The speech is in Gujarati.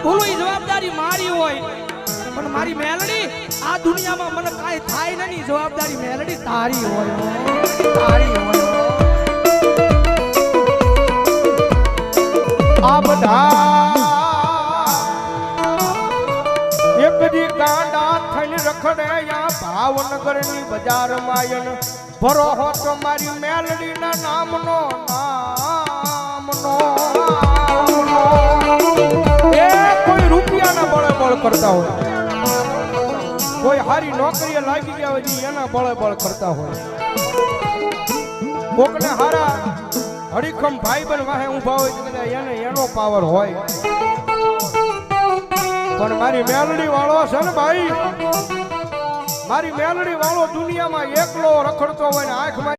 ભૂલું એ જવાબદારી મારી હોય પણ મારી મેલડી આ દુનિયામાં મને કાઈ થાય નહીં જવાબદારી મેલડી તારી હોય તારી હોય આ બધા એક દી ગાંડા થઈને રખડે યા ભાવનગર ની બજાર માયન ભરો હો તો મારી મેલડી ના નામનો એ કોઈ રૂપિયાના બળે બળ કરતા હોય કોઈ હારી નોકરીએ લાગી ગયા હોય એના બળે બળ કરતા હોય કોકને હારા હરીખમ ભાઈબંધ વાહે ઊભા હોય એને એનો પાવર હોય પણ મારી મેલડી વાળો છે ને ભાઈ મારી મેલડી વાળો દુનિયામાં એકલો રખડતો હોય ને આંખમાં